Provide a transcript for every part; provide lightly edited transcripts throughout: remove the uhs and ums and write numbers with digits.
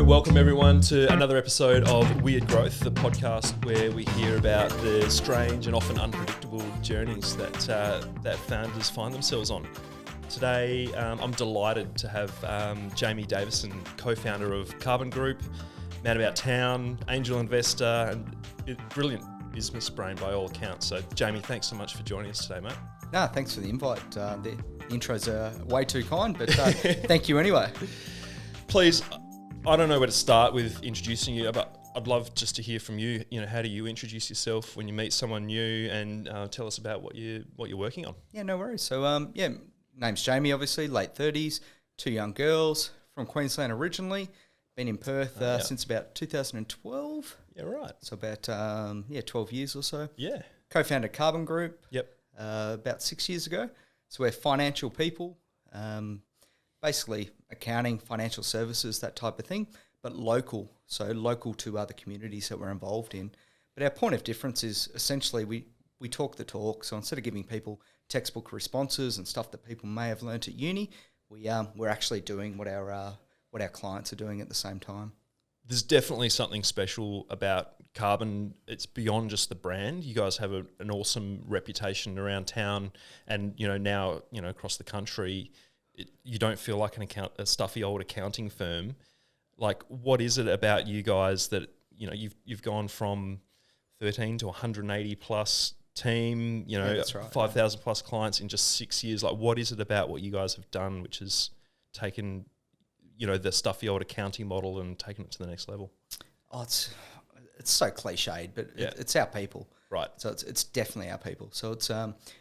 welcome everyone to another episode of Weird Growth, the podcast where we hear about the strange and often unpredictable journeys that founders find themselves on. Today, I'm delighted to have Jamie Davison, co-founder of Carbon Group, man about town, angel investor, and brilliant business brain by all accounts. So, Jamie, thanks so much for joining us today, mate. No, thanks for the invite. The intros are way too kind, but thank you anyway. Please, I don't know where to start with introducing you, but I'd love just to hear from you. You know, how do you introduce yourself when you meet someone new, and tell us about what you're working on? Yeah, no worries. So, name's Jamie, obviously, late 30s, two young girls, from Queensland originally, been in Perth since about 2012. Yeah, right. So about 12 years or so. Yeah. Co-founded Carbon Group. Yep. About 6 years ago. So we're financial people, basically accounting, financial services, that type of thing, but local, so local to other communities that we're involved in. But our point of difference is essentially we talk the talk. So instead of giving people textbook responses and stuff that people may have learnt at uni, we're actually doing what our clients are doing at the same time. There's definitely something special about Carbon. It's beyond just the brand. You guys have an awesome reputation around town, and now across the country. You don't feel like a stuffy old accounting firm. Like, what is it about you guys that you've gone from 13 to 180 plus team? That's right. 5,000 plus clients in just 6 years. Like, what is it about what you guys have done which has taken the stuffy old accounting model and taken it to the next level? Oh, it's so cliched, but it's our people. Right. So it's definitely our people. So it's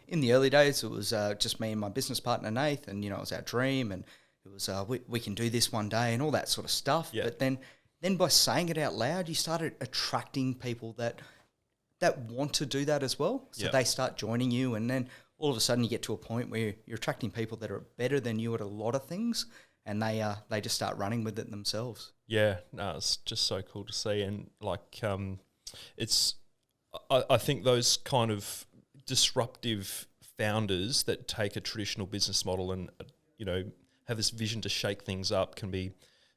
in the early days, it was just me and my business partner, Nath, and, it was our dream, and it was we can do this one day and all that sort of stuff. Yeah. But then by saying it out loud, you started attracting people that want to do that as well. So they start joining you, and then all of a sudden you get to a point where you're attracting people that are better than you at a lot of things, and they just start running with it themselves. Yeah, no, it's just so cool to see, and I think those kind of disruptive founders that take a traditional business model and have this vision to shake things up can be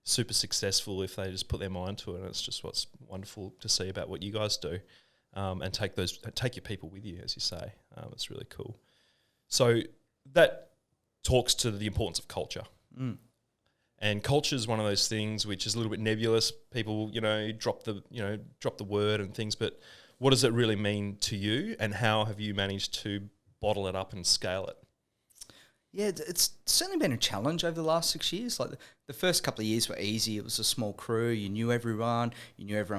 super successful if they just put their mind to it. And it's just what's wonderful to see about what you guys do, and take your people with you, as you say. It's really cool. So that talks to the importance of culture. Mm. And culture is one of those things which is a little bit nebulous. People, drop the word and things, but what does it really mean to you, and how have you managed to bottle it up and scale it? Yeah, it's certainly been a challenge over the last 6 years. Like the first couple of years were easy. It was a small crew. You knew everyone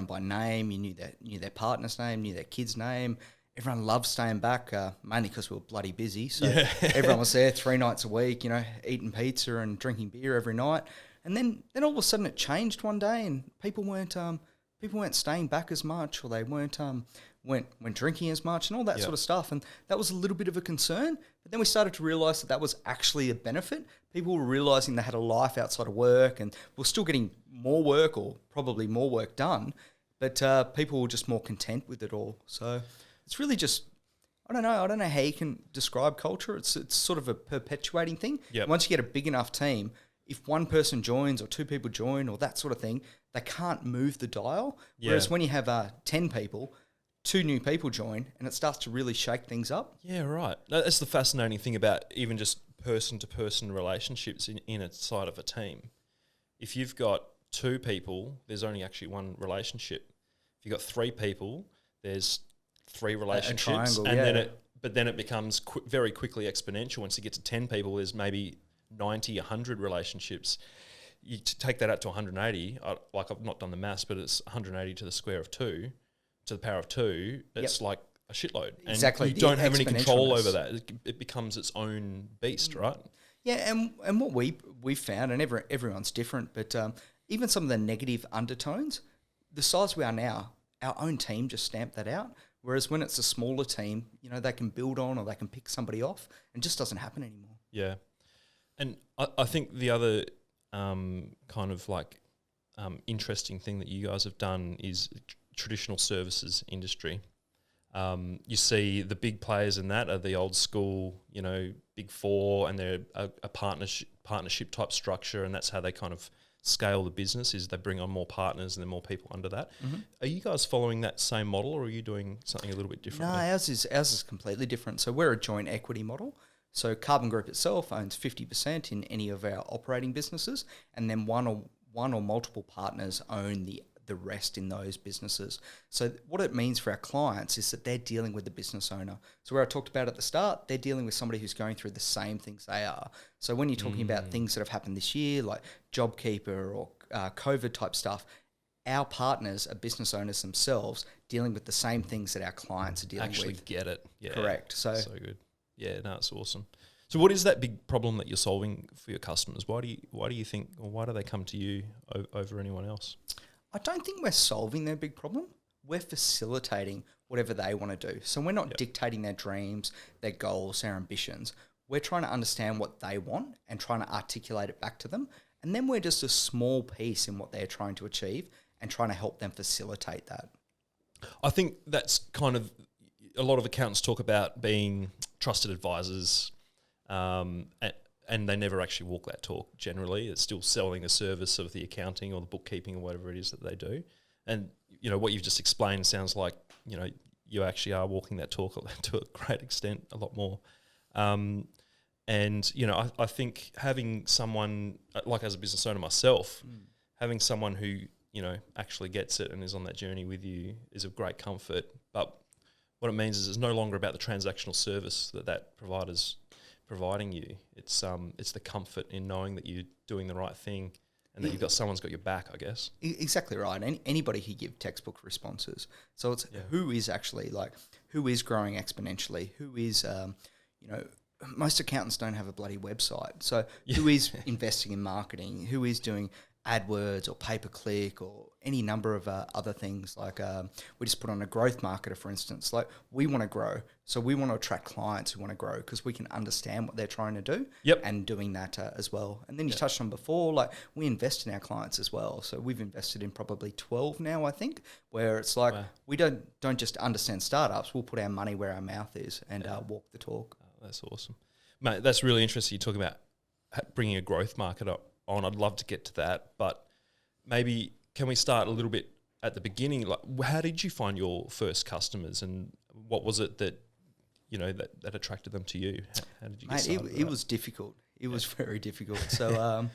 by name. You knew their partner's name, knew their kid's name. Everyone loved staying back, mainly because we were bloody busy. So everyone was there 3 nights a week, eating pizza and drinking beer every night. And then all of a sudden it changed one day, and people weren't staying back as much, or they weren't drinking as much, and all that sort of stuff. And that was a little bit of a concern. But then we started to realise that was actually a benefit. People were realising they had a life outside of work, and we're still getting more work, or probably more work done, but people were just more content with it all. So it's really just, I don't know how you can describe culture. It's sort of a perpetuating thing. Yep. Once you get a big enough team, if one person joins or 2 people join or that sort of thing, they can't move the dial. Yeah. Whereas when you have 10 people, 2 new people join, and it starts to really shake things up. Yeah, right. That's the fascinating thing about even just person-to-person relationships in a side of a team. If you've got 2 people, there's only actually one relationship. If you've got 3 people, there's 3 relationships, triangle, and then it becomes very quickly exponential. Once you get to 10 people, there's maybe 90, 100 relationships. You take that out to 180. I've not done the maths, but it's 180 to the square of 2, to the power of 2. It's like a shitload. Exactly. And you don't have any control over that. It becomes its own beast, right? Yeah, and what we found, and everyone's different, but even some of the negative undertones, the size we are now, our own team just stamped that out. Whereas when it's a smaller team, they can build on, or they can pick somebody off, and it just doesn't happen anymore. Yeah. And I think the other interesting thing that you guys have done is traditional services industry. You see the big players in that are the old school, big four, and they're a partnership type structure, and that's how they kind of scale the business is they bring on more partners and then more people under that. Are you guys following that same model, or are you doing something a little bit different? No, ours is completely different. So we're a joint equity model. So Carbon Group itself owns 50% in any of our operating businesses, and then one or multiple partners own the rest in those businesses. So what it means for our clients is that they're dealing with the business owner. So where I talked about at the start, they're dealing with somebody who's going through the same things they are. So when you're talking about things that have happened this year, like JobKeeper or COVID type stuff, our partners are business owners themselves dealing with the same things that our clients are dealing with. Actually get it. Yeah. Correct. So good. Yeah, no, it's awesome. So what is that big problem that you're solving for your customers? Why do you think, or why do they come to you over anyone else? I don't think we're solving their big problem. We're facilitating whatever they want to do. So we're not dictating their dreams, their goals, their ambitions. We're trying to understand what they want and trying to articulate it back to them. And then we're just a small piece in what they're trying to achieve and trying to help them facilitate that. I think that's kind of, a lot of accountants talk about being trusted advisors, and they never actually walk that talk generally. It's still selling the service of the accounting or the bookkeeping or whatever it is that they do. And, what you've just explained sounds like, you actually are walking that talk to a great extent, a lot more. And, I think having someone, like as a business owner myself, having someone who, actually gets it and is on that journey with you is of great comfort. But what it means is it's no longer about the transactional service that provider's providing you. It's the comfort in knowing that you're doing the right thing and that someone's got your back, I guess. Exactly right. Anybody can give textbook responses. So it's who is actually who is growing exponentially, who is, most accountants don't have a bloody website. So who is investing in marketing, who is doing AdWords or pay-per-click or any number of other things. Like we just put on a growth marketer, for instance. Like we want to grow, so we want to attract clients who want to grow because we can understand what they're trying to do and doing that as well. And then you touched on before, like we invest in our clients as well. So we've invested in probably 12 now, I think, where it's like we don't just understand startups. We'll put our money where our mouth is and walk the talk. Oh, that's awesome. Mate, that's really interesting. You're talking about bringing a growth marketer on. I'd love to get to that, but maybe can we start a little bit at the beginning? Like, how did you find your first customers, and what was it that that attracted them to you? How did you get started? It was difficult. It was very difficult. So,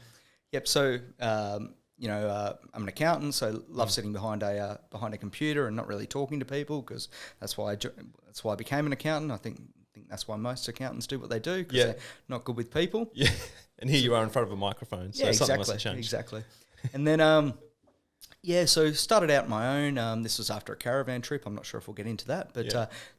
So, I'm an accountant, so love sitting behind a computer and not really talking to people, because that's why I became an accountant. I think that's why most accountants do what they do, because they're not good with people. Yeah. And here you are in front of a microphone, so something must have changed. Exactly. And then, so started out my own. This was after a caravan trip. I'm not sure if we'll get into that, but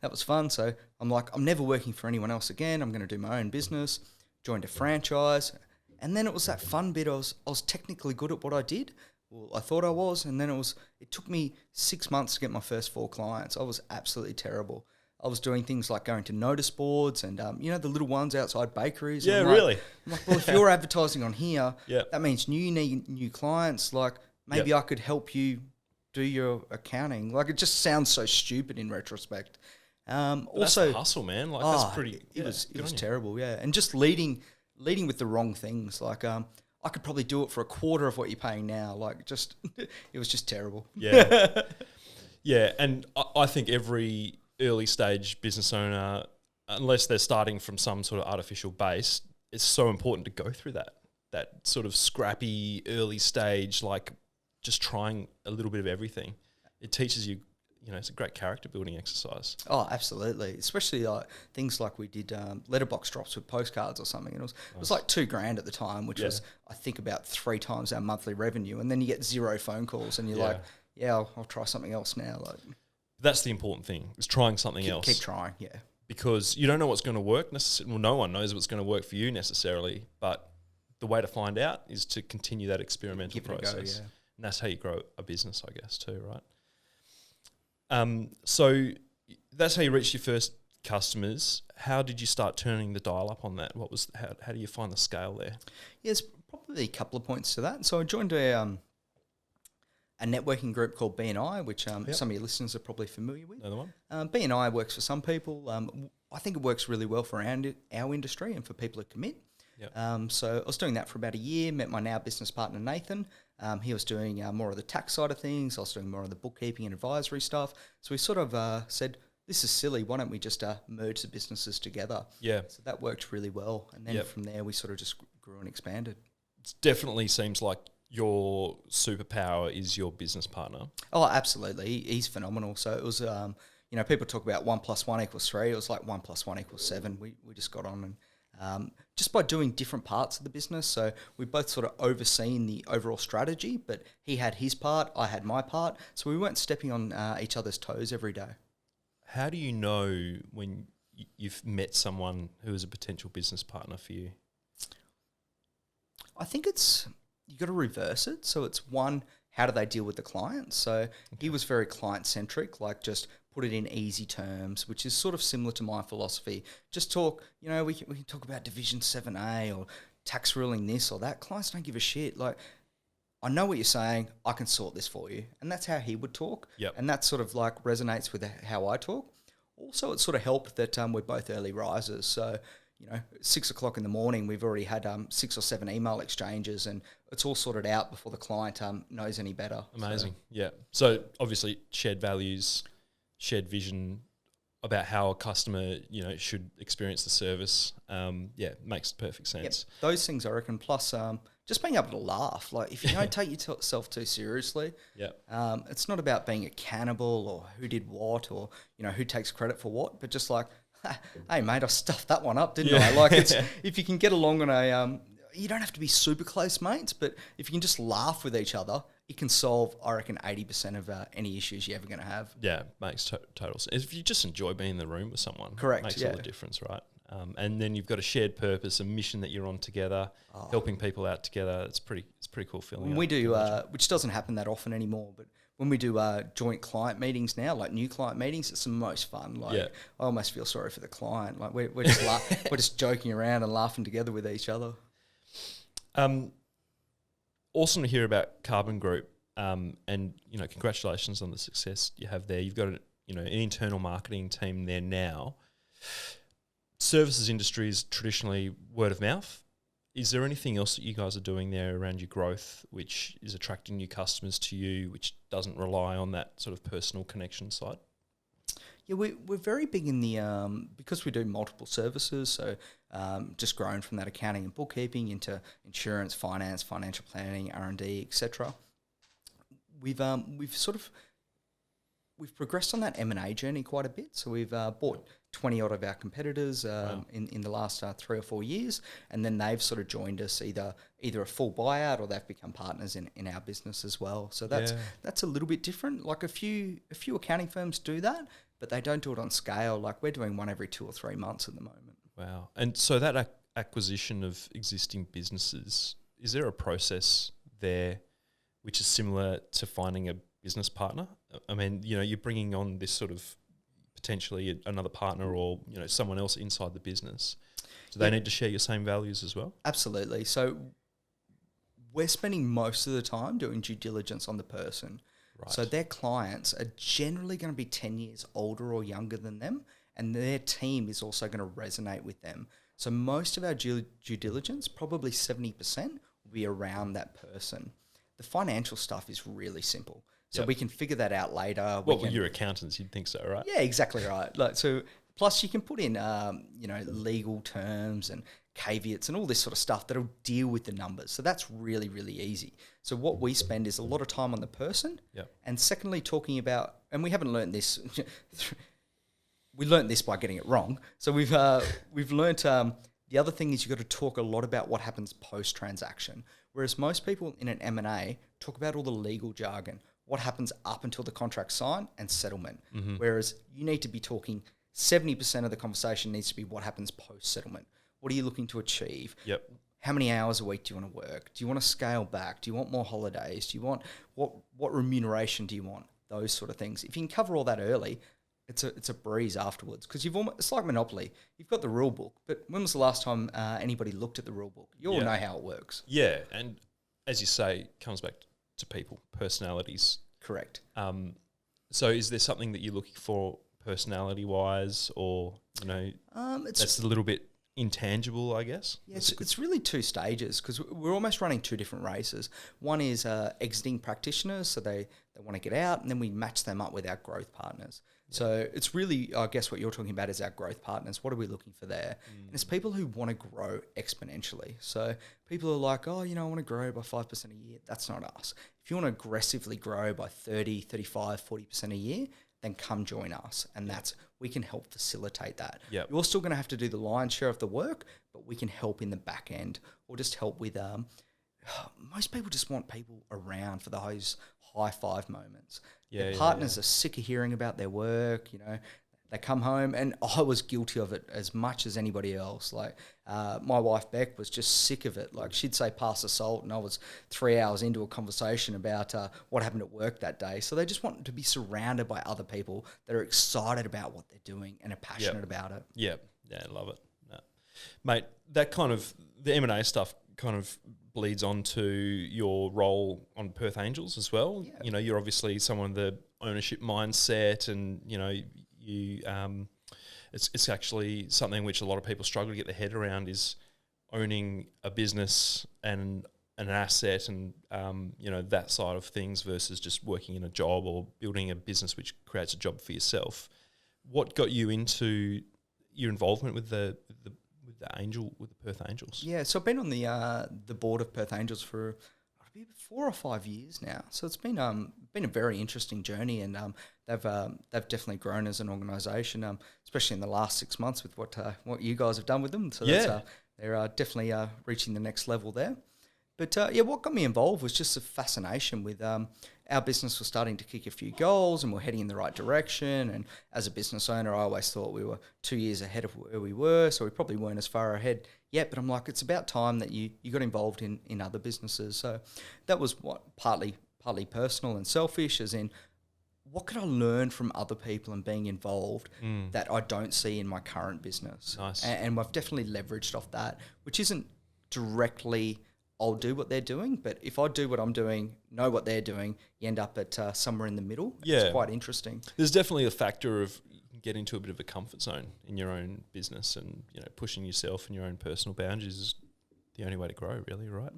that was fun. So I'm like, I'm never working for anyone else again. I'm going to do my own business. Joined a franchise. And then it was that fun bit. I was technically good at what I did. Well, I thought I was. And then it took me 6 months to get my first 4 clients. I was absolutely terrible. I was doing things like going to notice boards and, the little ones outside bakeries. Yeah, really? I'm like, well, if you're advertising on here, that means you need new clients. Like, maybe I could help you do your accounting. Like, it just sounds so stupid in retrospect. Also, that's the hustle, man. Like, that's pretty. It was terrible, and just leading with the wrong things. Like, I could probably do it for a quarter of what you're paying now. Like, it was just terrible. Yeah, yeah, and I think every early stage business owner, unless they're starting from some sort of artificial base, it's so important to go through that sort of scrappy early stage, like just trying a little bit of everything. It teaches you, it's a great character building exercise. Oh, absolutely. Especially things like we did letterbox drops with postcards or something. And it was like $2,000 at the time, which was, I think, about 3 times our monthly revenue. And then you get 0 phone calls and you're like, I'll try something else now. Like, that's the important thing, is trying something else. Keep trying, because you don't know what's going to work necessarily. Well, no one knows what's going to work for you necessarily, but the way to find out is to continue that experimental process. And that's how you grow a business, I guess, too, right? So that's how you reached your first customers. How did you start turning the dial up on that? How do you find the scale there? There's probably a couple of points to that. So I joined a networking group called BNI, which some of your listeners are probably familiar with. Another one? BNI works for some people. I think it works really well for our industry and for people who commit. Yep. So I was doing that for about a year, met my now business partner, Nathan. He was doing more of the tax side of things. I was doing more of the bookkeeping and advisory stuff. So we sort of said, this is silly. Why don't we just merge the businesses together? Yeah. So that worked really well. And then Yep. from there, we sort of just grew and expanded. It definitely seems like your superpower is your business partner. Oh, absolutely. He's phenomenal. So it was, people talk about 1 + 1 = 3. It was like 1 + 1 = 7. We just got on and just by doing different parts of the business. So we both sort of overseen the overall strategy, but he had his part, I had my part. So we weren't stepping on each other's toes every day. How do you know when you've met someone who is a potential business partner for you? I think you got to reverse it. So it's one, how do they deal with the client? So he was very client-centric, like just put it in easy terms, which is sort of similar to my philosophy. Just talk, we can talk about Division 7A or tax ruling this or that. Clients don't give a shit. Like, I know what you're saying. I can sort this for you. And that's how he would talk. Yep. And that sort of like resonates with how I talk. Also, it sort of helped that we're both early risers. So, 6 o'clock in the morning, we've already had 6 or 7 email exchanges and it's all sorted out before the client knows any better. Amazing. Yeah. So obviously shared values, shared vision about how a customer, should experience the service. Makes perfect sense. Yep. Those things I reckon. Plus, just being able to laugh. Like if you don't take yourself too seriously, it's not about being a cannibal or who did what or who takes credit for what, but just like, hey mate, I stuffed that one up, didn't I? Like if you can get along on a, you don't have to be super close mates, but if you can just laugh with each other, it can solve, I reckon, 80% of any issues you're ever going to have. Yeah, makes total sense. If you just enjoy being in the room with someone, correct, makes all the difference, right? And then you've got a shared purpose, a mission that you're on together, helping people out together. It's pretty cool feeling. When we do, which doesn't happen that often anymore, but when we do joint client meetings now, like new client meetings, it's the most fun. Like I almost feel sorry for the client. Like we're just we're just joking around and laughing together with each other. Awesome to hear about Carbon Group, and congratulations on the success you have there. You've got an internal marketing team there now. Services industry is traditionally word of mouth. Is there anything else that you guys are doing there around your growth, which is attracting new customers to you, which doesn't rely on that sort of personal connection side? Yeah, we're very big in the because we do multiple services. So just growing from that accounting and bookkeeping into insurance, finance, financial planning, R&D, etc. We've progressed on that M&A journey quite a bit. So we've bought 20 odd of our competitors in the last 3 or 4 years, and then they've sort of joined us either a full buyout or they've become partners in our business as well. So that's a little bit different. Like a few accounting firms do that, but they don't do it on scale. Like we're doing one every 2 or 3 months at the moment. Wow. And so that acquisition of existing businesses, is there a process there which is similar to finding a business partner? I mean, you're bringing on this sort of potentially another partner or, someone else inside the business. Do they need to share your same values as well? Absolutely. So we're spending most of the time doing due diligence on the person. Right. So their clients are generally going to be 10 years older or younger than them, and their team is also going to resonate with them. So most of our due diligence, probably 70%, will be around that person. The financial stuff is really simple. So we can figure that out later. Well, you're accountants, you'd think so, right? Yeah, exactly right. Plus you can put in, legal terms and caveats and all this sort of stuff that'll deal with the numbers. So that's really, really easy. So what we spend is a lot of time on the person. Yep. And secondly, talking about, and we haven't learned this, we learned this by getting it wrong. So we've learned, the other thing is you've got to talk a lot about what happens post-transaction. Whereas most people in an M&A talk about all the legal jargon, what happens up until the contract sign and settlement. Mm-hmm. Whereas you need to be talking 70% of the conversation needs to be what happens post-settlement. What are you looking to achieve? Yep. How many hours a week do you want to work? Do you want to scale back? Do you want more holidays? Do you want what remuneration do you want? Those sort of things. If you can cover all that early, it's a breeze afterwards because it's like Monopoly. You've got the rule book, but when was the last time anybody looked at the rule book? You all know how it works. Yeah, and as you say, it comes back to people, personalities. Correct. So is there something that you're looking for personality-wise or, that's a little bit intangible, I guess. Yeah, it's really two stages because we're almost running two different races. One is exiting practitioners, so they want to get out, and then we match them up with our growth partners. Yeah. So it's really, I guess what you're talking about is our growth partners. What are we looking for there? And it's people who want to grow exponentially. So people are like, oh, I want to grow by 5% a year. That's not us. If you want to aggressively grow by 30, 35, 40% a year, then come join us. And we can help facilitate that. Yep. You're still going to have to do the lion's share of the work, but we can help in the back end or just help with, most people just want people around for those high five moments. Their partners are sick of hearing about their work, They come home, and I was guilty of it as much as anybody else. Like my wife Beck was just sick of it. Like she'd say pass the salt, and I was 3 hours into a conversation about what happened at work that day. So they just want to be surrounded by other people that are excited about what they're doing and are passionate about it. Yeah, I love it. No. Mate, that kind of, the M&A stuff kind of bleeds onto your role on Perth Angels as well. Yeah. You're obviously someone with the ownership mindset, and, it's actually something which a lot of people struggle to get their head around, is owning a business and an asset and, that side of things versus just working in a job or building a business which creates a job for yourself. What got you into your involvement with the Perth Angels? Yeah, so I've been on the board of Perth Angels for 4 or 5 years now. So it's been a very interesting journey, and they've definitely grown as an organisation, especially in the last 6 months with what you guys have done with them. So they're definitely reaching the next level there. But what got me involved was just a fascination with our business was starting to kick a few goals and we're heading in the right direction. And as a business owner, I always thought we were 2 years ahead of where we were, so we probably weren't as far ahead yet. But I'm like, it's about time that you got involved in other businesses. So that was partly personal and selfish, as in what could I learn from other people and being involved that I don't see in my current business. Nice. And I've definitely leveraged off that, which isn't directly I'll do what they're doing, but if I do what I'm doing, know what they're doing, you end up at somewhere in the middle. Yeah. It's quite interesting. There's definitely a factor of getting into a bit of a comfort zone in your own business, and pushing yourself and your own personal boundaries is the only way to grow, really, right?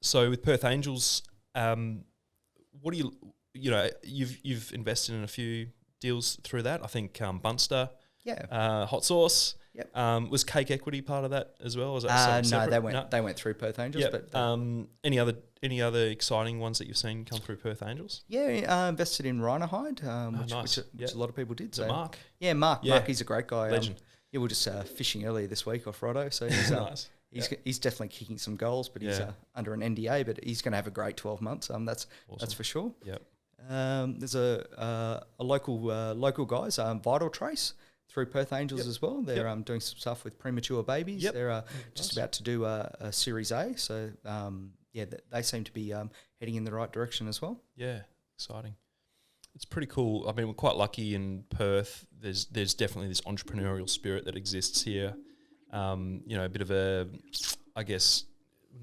So with Perth Angels, what do you've invested in a few deals through that? I think Bunster, Hot Sauce. Yep. Was Cake Equity part of that as well? Was that no, they went through Perth Angels. Yep. But any other exciting ones that you've seen come through Perth Angels? Yeah, invested in Rhinohide, nice. which a lot of people did. So Mark? Yeah, Mark. Yeah. Mark, he's a great guy. Legend. We were just fishing earlier this week off Rotto, so he's nice. He's definitely kicking some goals, but he's under an NDA. But he's going to have a great 12 months. That's awesome. That's for sure. Yep. There's a local guys, Vital Trace, through Perth Angels as well. They're doing some stuff with premature babies. Yep. They're just about to do a Series A. So, they seem to be heading in the right direction as well. Yeah, exciting. It's pretty cool. I mean, we're quite lucky in Perth. There's definitely this entrepreneurial spirit that exists here. A bit of a, I guess,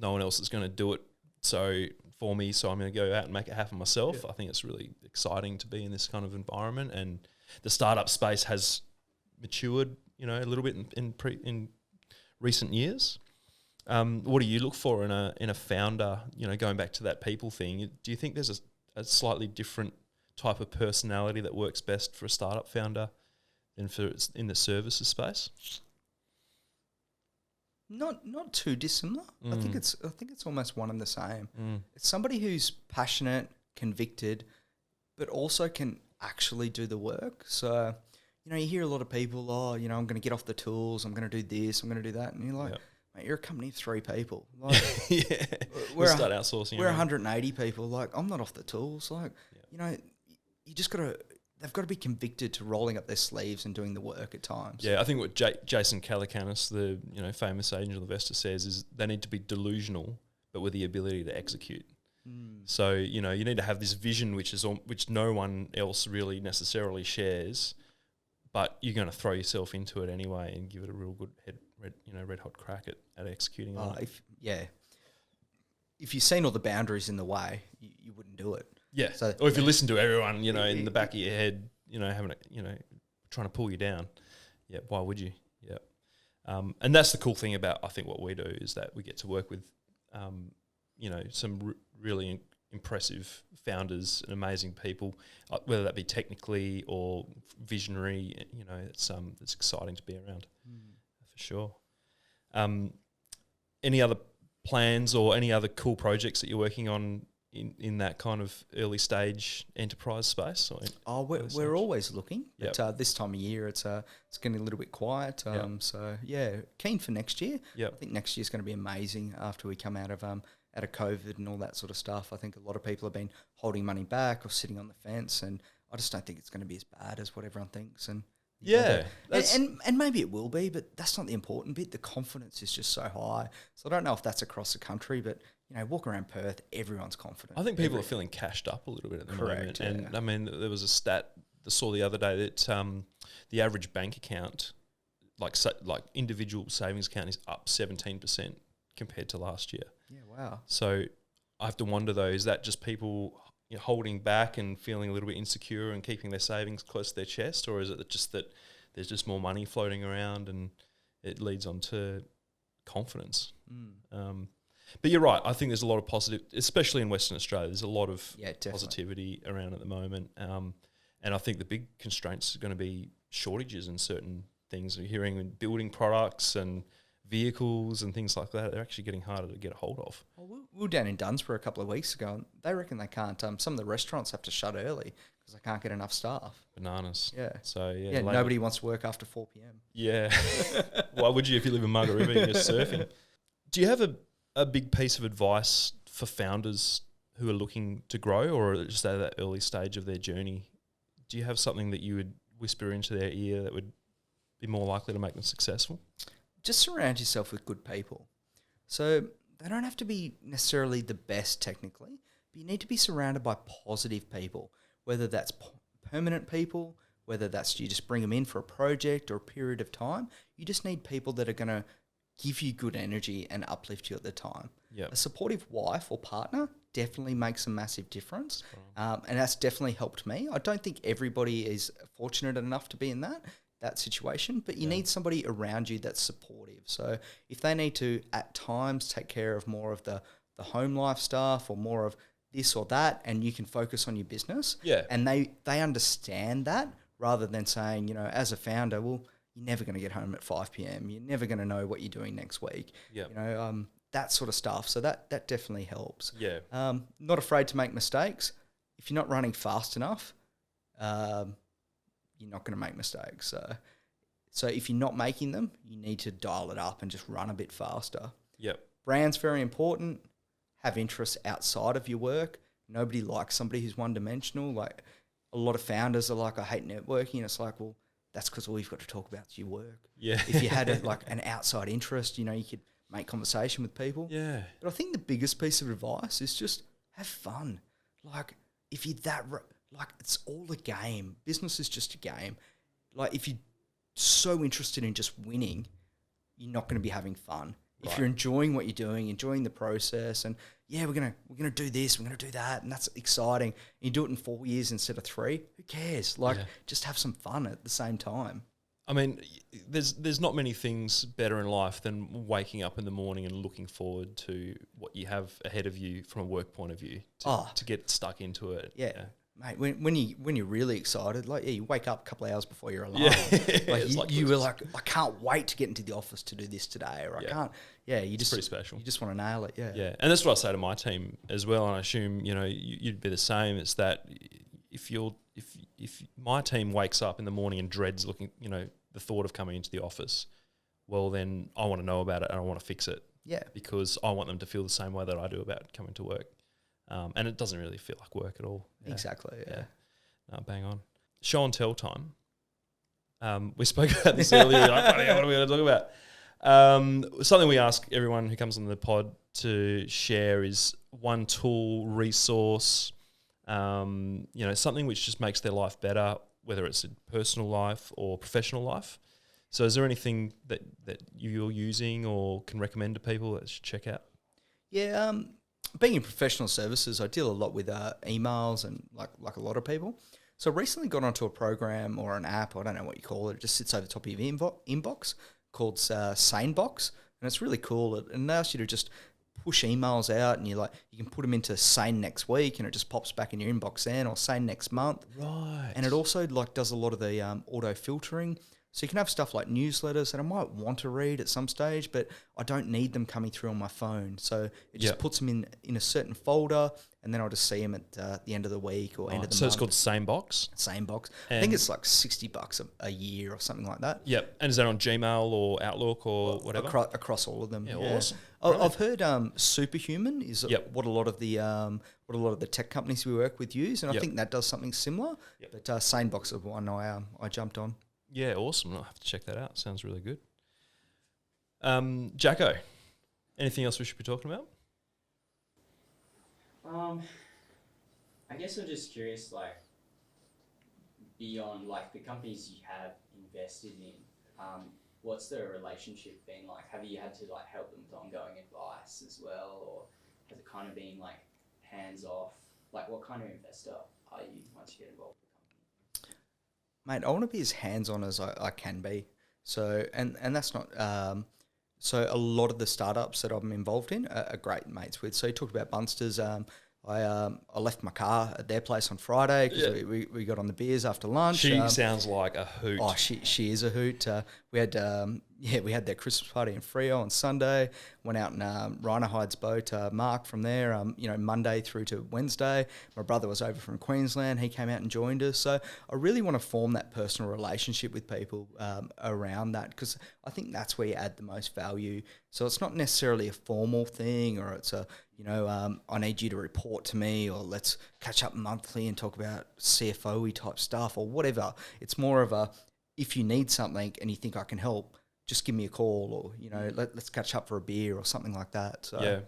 no one else is going to do it for me, so I'm going to go out and make it happen myself. Yeah. I think it's really exciting to be in this kind of environment, and the startup space has matured, a little bit in recent years. What do you look for in a founder? Going back to that people thing, do you think there's a slightly different type of personality that works best for a startup founder than for in the services space? Not too dissimilar. I think it's almost one and the same. It's somebody who's passionate, convicted, but also can actually do the work. So, you hear a lot of people, I'm going to get off the tools, I'm going to do this, I'm going to do that. And you're like, mate, you're a company of 3 people. Like, we'll start outsourcing. We're 180 people. Like, I'm not off the tools. Like, you just got to, they've got to be convicted to rolling up their sleeves and doing the work at times. Yeah, I think what Jason Calacanis, the famous angel investor, says is they need to be delusional, but with the ability to execute. So, you need to have this vision which no one else really necessarily shares, but you're going to throw yourself into it anyway and give it a real good red hot crack at executing on it. If you've seen all the boundaries in the way, you wouldn't do it. Yeah. So, or if you listen to everyone, in the back of your head, having trying to pull you down. Yeah. Why would you? Yeah. And that's the cool thing about, I think, what we do is that we get to work with, some really impressive founders and amazing people, whether that be technically or visionary. It's exciting to be around, for sure. Any other plans or any other cool projects that you're working on in that kind of early stage enterprise space? We're always looking, but this time of year it's getting a little bit quiet. So keen for next year. I think next year's going to be amazing after we come out of COVID and all that sort of stuff. I think a lot of people have been holding money back or sitting on the fence, and I just don't think it's going to be as bad as what everyone thinks. And and maybe it will be, but that's not the important bit. The confidence is just so high. So I don't know if that's across the country, but walk around Perth, everyone's confident. I think people are feeling cashed up a little bit at the moment. And I mean, there was a stat I saw the other day that the average bank account, like individual savings account, is up 17% compared to last year. Yeah, wow. So I have to wonder though, is that just people holding back and feeling a little bit insecure and keeping their savings close to their chest, or is it just that there's just more money floating around and it leads on to confidence? But you're right. I think there's a lot of positive, especially in Western Australia. There's a lot of positivity around at the moment. And I think the big constraints are going to be shortages in certain things. We're hearing in building products and vehicles and things like that. They're actually getting harder to get a hold of. Well, we were down in Dunsborough a couple of weeks ago, and they reckon they can't. Some of the restaurants have to shut early because they can't get enough staff. Bananas. Yeah. So nobody wants to work after 4 p.m. Yeah. Why would you if you live in Margaret River and you're surfing? Do you have a big piece of advice for founders who are looking to grow or just at that early stage of their journey? Do you have something that you would whisper into their ear that would be more likely to make them successful? Just surround yourself with good people. So they don't have to be necessarily the best technically, but you need to be surrounded by positive people, whether that's permanent people, whether that's you just bring them in for a project or a period of time. You just need people that are going to give you good energy and uplift you at the time. A supportive wife or partner definitely makes a massive difference. And that's definitely helped me. I don't think everybody is fortunate enough to be in that situation, but you need somebody around you that's supportive. So if they need to at times take care of more of the home life stuff or more of this or that, and you can focus on your business, and they understand that, rather than saying, as a founder, well, you're never going to get home at 5 p.m. You're never going to know what you're doing next week. That sort of stuff. So that definitely helps. Not afraid to make mistakes. If you're not running fast enough, you're not going to make mistakes. So if you're not making them, you need to dial it up and just run a bit faster. Brand's very important. Have interests outside of your work. Nobody likes somebody who's one-dimensional. Like a lot of founders are like, I hate networking. And it's like, well, that's because all you've got to talk about is your work. If you had an outside interest, you could make conversation with people. But I think the biggest piece of advice is just have fun. Like if you're it's all a game. Business is just a game. Like if you're so interested in just winning, you're not going to be having fun. If you're enjoying what you're doing, enjoying the process, and we're gonna do this, we're gonna do that, and that's exciting. And you do it in 4 years instead of 3. Who cares? Just have some fun at the same time. I mean, there's not many things better in life than waking up in the morning and looking forward to what you have ahead of you from a work point of view to get stuck into it. Mate, when you're really excited, you wake up a couple of hours before your alarm. You were like, I can't wait to get into the office to do this today, or I can't. It's pretty special. You just want to nail it. And that's what I say to my team as well. And I assume you'd be the same. It's that if my team wakes up in the morning and dreads looking, the thought of coming into the office, well, then I want to know about it and I want to fix it. Because I want them to feel the same way that I do about coming to work. And it doesn't really feel like work at all. Exactly, No, bang on. Show and tell time. We spoke about this earlier. What are we going to talk about? Something we ask everyone who comes on the pod to share is one tool, resource, something which just makes their life better, whether it's a personal life or professional life. So is there anything that you're using or can recommend to people that should check out? Being in professional services, I deal a lot with emails and like a lot of people. So I recently got onto a program or an app, I don't know what you call it. It just sits over the top of your inbox called SaneBox, and it's really cool. It allows you to just push emails out, and you can put them into Sane next week, and it just pops back in your inbox then, or Sane next month. Right. And it also does a lot of the auto filtering. So you can have stuff like newsletters that I might want to read at some stage, but I don't need them coming through on my phone. So it just puts them in a certain folder, and then I'll just see them at the end of the week or end of the month. So it's called SaneBox? SaneBox. I think it's like $60 a year or something like that. Yep. And is that on Gmail or Outlook or whatever? Across all of them. Yeah, awesome. I've heard Superhuman is what a lot of the tech companies we work with use, and I think that does something similar. Yep. But SaneBox is one I jumped on. Yeah, awesome. I'll have to check that out. Sounds really good. Jacko, anything else we should be talking about? I guess I'm just curious, like, beyond, like, the companies you have invested in, what's the relationship been like? Have you had to, like, help them with ongoing advice as well, or has it kind of been, like, hands-off? Like, what kind of investor are you once you get involved with the company? Mate, I want to be as hands-on as I can be. So, and that's not... so a lot of the startups that I'm involved in are great mates with. So you talked about Bunsters. I left my car at their place on Friday because we got on the beers after lunch. She sounds like a hoot. Oh, she is a hoot. We had their Christmas party in Freo on Sunday. Went out in Rhinohide's boat, Mark from there. Monday through to Wednesday. My brother was over from Queensland. He came out and joined us. So I really want to form that personal relationship with people around that, because I think that's where you add the most value. So it's not necessarily a formal thing, or it's I need you to report to me, or let's catch up monthly and talk about CFO-y type stuff or whatever. It's more of a, if you need something and you think I can help, just give me a call, or, let's catch up for a beer or something like that. So yeah.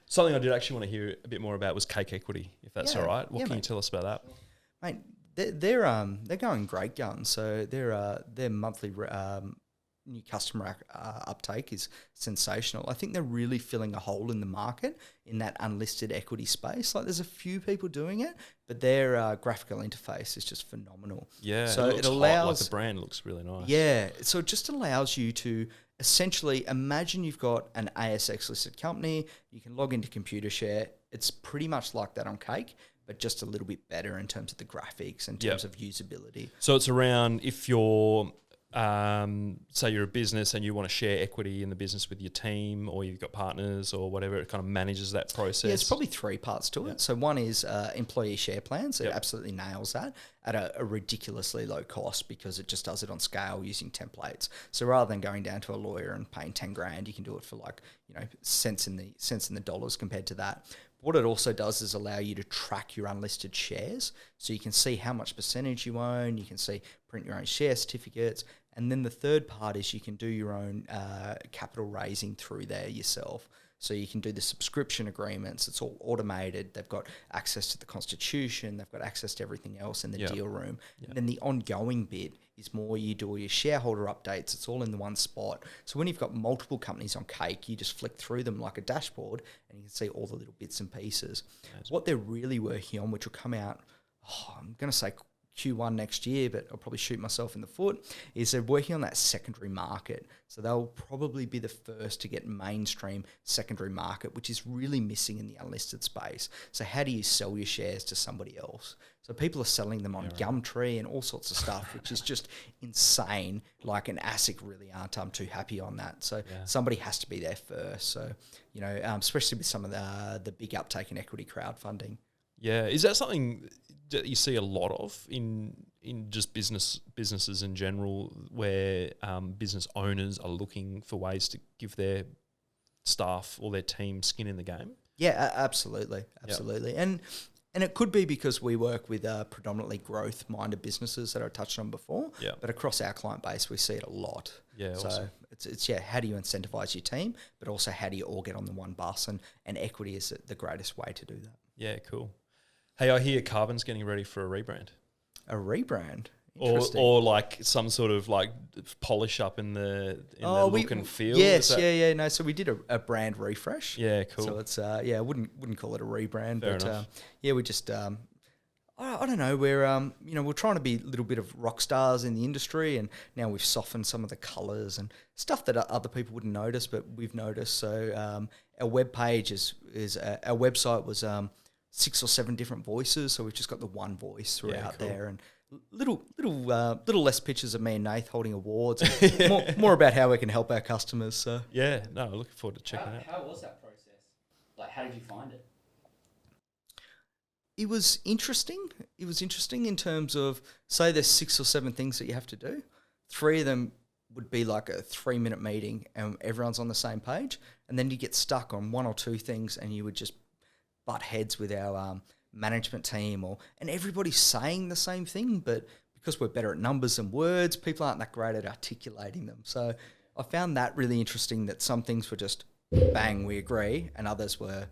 Something I did actually want to hear a bit more about was Cake Equity, if that's all right. What can you tell us about that? Mate, they're going great guns. So their monthly new customer uptake is sensational. I think they're really filling a hole in the market in that unlisted equity space. Like, there's a few people doing it, but their graphical interface is just phenomenal. Yeah, so it allows like the brand looks really nice. Yeah, so it just allows you to essentially imagine you've got an ASX listed company. You can log into ComputerShare. It's pretty much like that on Cake, but just a little bit better in terms of the graphics, in terms of usability. So it's around, if you're say you're a business and you want to share equity in the business with your team, or you've got partners or whatever, it kind of manages that process. Yeah, it's probably three parts to it. So one is employee share plans. It absolutely nails that at a ridiculously low cost, because it just does it on scale using templates. So rather than going down to a lawyer and paying 10 grand, you can do it for cents in the dollars compared to that. What it also does is allow you to track your unlisted shares. So you can see how much percentage you own. You can print your own share certificates. And then the third part is you can do your own capital raising through there yourself. So you can do the subscription agreements. It's all automated. They've got access to the constitution. They've got access to everything else in the deal room. And then the ongoing bit is more, you do all your shareholder updates. It's all in the one spot. So when you've got multiple companies on Cake, you just flick through them like a dashboard, and you can see all the little bits and pieces. What they're really working on, which will come out, I'm going to say Q1 next year, but I'll probably shoot myself in the foot, is they're working on that secondary market. So they'll probably be the first to get mainstream secondary market, which is really missing in the unlisted space. So how do you sell your shares to somebody else? So people are selling them on Gumtree and all sorts of stuff, which is just insane. Like an ASIC really aren't too happy on that. So somebody has to be there first. So, especially with some of the big uptake in equity crowdfunding. Yeah. Is that something that you see a lot of in just businesses in general, where business owners are looking for ways to give their staff or their team skin in the game? Yeah, absolutely. And it could be because we work with predominantly growth-minded businesses that I touched on before, but across our client base, we see it a lot. Yeah, so awesome. it's how do you incentivize your team, but also how do you all get on the one bus, and equity is the greatest way to do that. Yeah, cool. Hey, I hear Carbon's getting ready for a rebrand. A rebrand? Or like some sort of like polish up in the look and feel. Yes, no. So we did a brand refresh. Yeah, cool. So it's I wouldn't call it a rebrand, Fair enough. we just I don't know. We're trying to be a little bit of rock stars in the industry, and now we've softened some of the colours and stuff that other people wouldn't notice, but we've noticed. So our web page our website was 6 or 7 different voices, so we've just got the one voice throughout there, and little less pictures of me and Nath holding awards, and more about how we can help our customers. So Yeah, no, looking forward to checking it out. How was that process? Like, how did you find it? it was interesting. It was interesting in terms of, say there's 6 or 7 things that you have to do. 3 of them would be like a 3-minute meeting and everyone's on the same page, and then you get stuck on 1 or 2 things and you would just butt heads with our management team, and everybody's saying the same thing, but because we're better at numbers than words, people aren't that great at articulating them. So I found that really interesting, that some things were just bang, we agree, and others were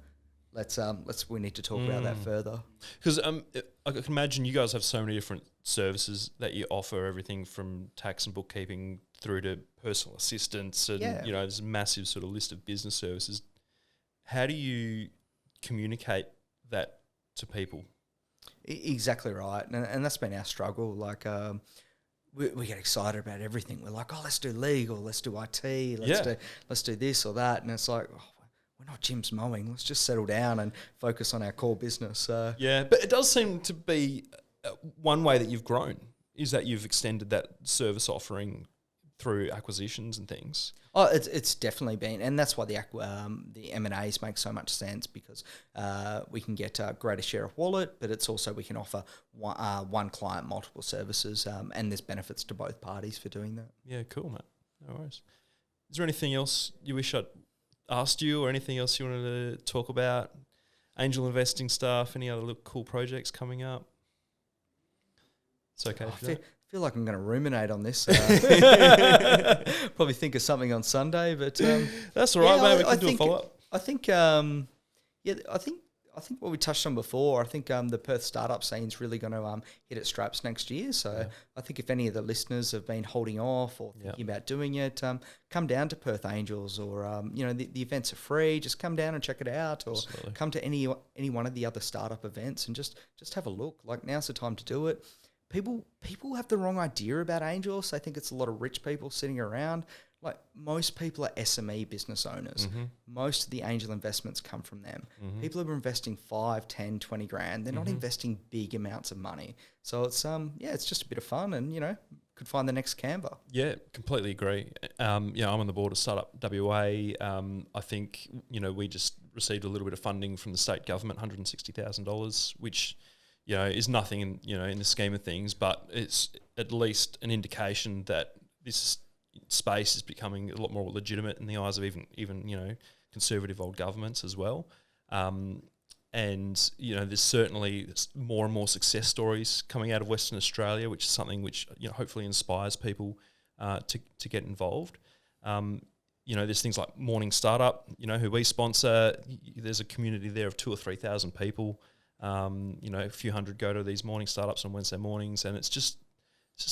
we need to talk about that further. Because I can imagine you guys have so many different services that you offer, everything from tax and bookkeeping through to personal assistance, and there's a massive sort of list of business services. How do you communicate that to people? Exactly right, and that's been our struggle. Like we get excited about everything. We're like, oh, let's do legal, let's do IT, let's do this or that, and it's like, oh, we're not Jim's mowing. Let's just settle down and focus on our core business. Yeah, but it does seem to be one way that you've grown is that you've extended that service offering through acquisitions and things. Oh, it's definitely been, and that's why the M&As make so much sense, because we can get a greater share of wallet, but it's also we can offer one client multiple services, and there's benefits to both parties for doing that. Yeah, cool, mate. No worries. Is there anything else you wish I'd asked you, or anything else you wanted to talk about? Angel investing stuff, any other little cool projects coming up? It's okay. I feel like I'm going to ruminate on this. Probably think of something on Sunday, but that's all right, mate. We can do a follow up. I think, I think what we touched on before. I think the Perth startup scene's really going to hit its straps next year. So I think if any of the listeners have been holding off or thinking about doing it, come down to Perth Angels, or the events are free. Just come down and check it out, or come to any one of the other startup events and just have a look. Like, now's the time to do it. People have the wrong idea about angels. They think it's a lot of rich people sitting around. Like, most people are SME business owners. Mm-hmm. Most of the angel investments come from them. Mm-hmm. People are investing 5, 10, 20 grand. They're not investing big amounts of money. So it's it's just a bit of fun, and could find the next Canva. Yeah, completely agree. I'm on the board of Startup WA. I think we just received a little bit of funding from the state government, $160,000, which is nothing in the scheme of things, but it's at least an indication that this space is becoming a lot more legitimate in the eyes of even conservative old governments as well. And there's certainly more and more success stories coming out of Western Australia, which is something which hopefully inspires people to get involved. There's things like Morning Startup, who we sponsor. There's a community there of 2,000 or 3,000 people. A few hundred go to these morning startups on Wednesday mornings, and it's just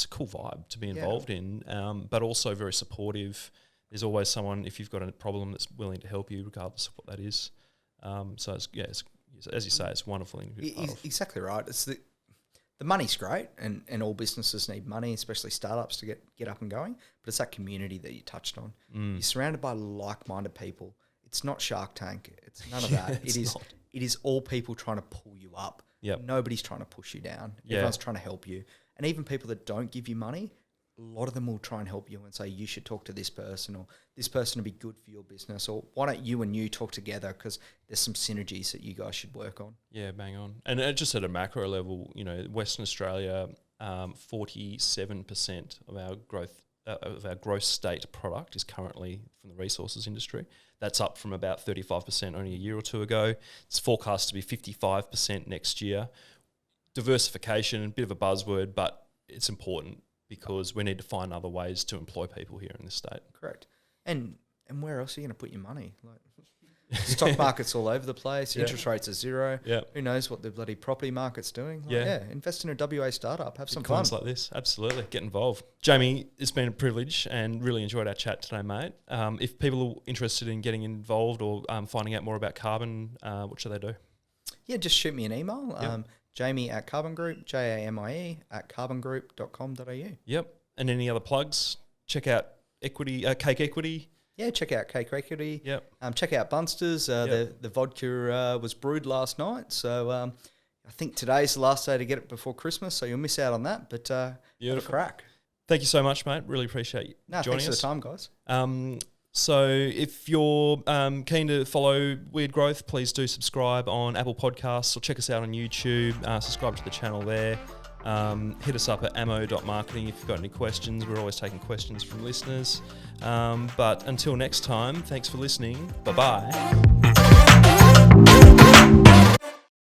a cool vibe to be involved in, but also very supportive. There's always someone, if you've got a problem, that's willing to help you regardless of what that is. So it's as you say, it's wonderful. Exactly right. It's the money's great, and all businesses need money, especially startups, to get up and going. But it's that community that you touched on. You're surrounded by like-minded people. It's not Shark Tank. It's none of that. It is all people trying to pull you up. Yep. Nobody's trying to push you down. Everyone's trying to help you. And even people that don't give you money, a lot of them will try and help you and say, you should talk to this person, or this person will be good for your business, or why don't you and you talk together, because there's some synergies that you guys should work on. Yeah, bang on. And just at a macro level, Western Australia, 47% of our growth of our gross state product is currently from the resources industry. That's up from about 35% only a year or two ago. It's forecast to be 55% next year. Diversification, a bit of a buzzword, but it's important because we need to find other ways to employ people here in this state. Correct. And where else are you going to put your money? Like, stock market's all over the place. Interest rates are zero. Yeah. Who knows what the bloody property market's doing? Invest in a WA startup. Have some fun. Like this, absolutely. Get involved. Jamie, it's been a privilege and really enjoyed our chat today, mate. If people are interested in getting involved or finding out more about carbon, what should they do? Yeah, just shoot me an email. Jamie at Carbon Group, JAMIE at carbongroup.com.au. Yep. And any other plugs? Check out Cake Equity. Yeah, check out Cake Equity. Yep. Check out Bunsters. The vodka was brewed last night, so I think today's the last day to get it before Christmas, so you'll miss out on that. But have a crack. Thank you so much, mate. Really appreciate you joining thanks us. for the time, guys. So if you're keen to follow Weird Growth, please do subscribe on Apple Podcasts or check us out on YouTube. Subscribe to the channel there. Hit us up at ammo.marketing if you've got any questions. We're always taking questions from listeners. But until next time, thanks for listening. Bye-bye.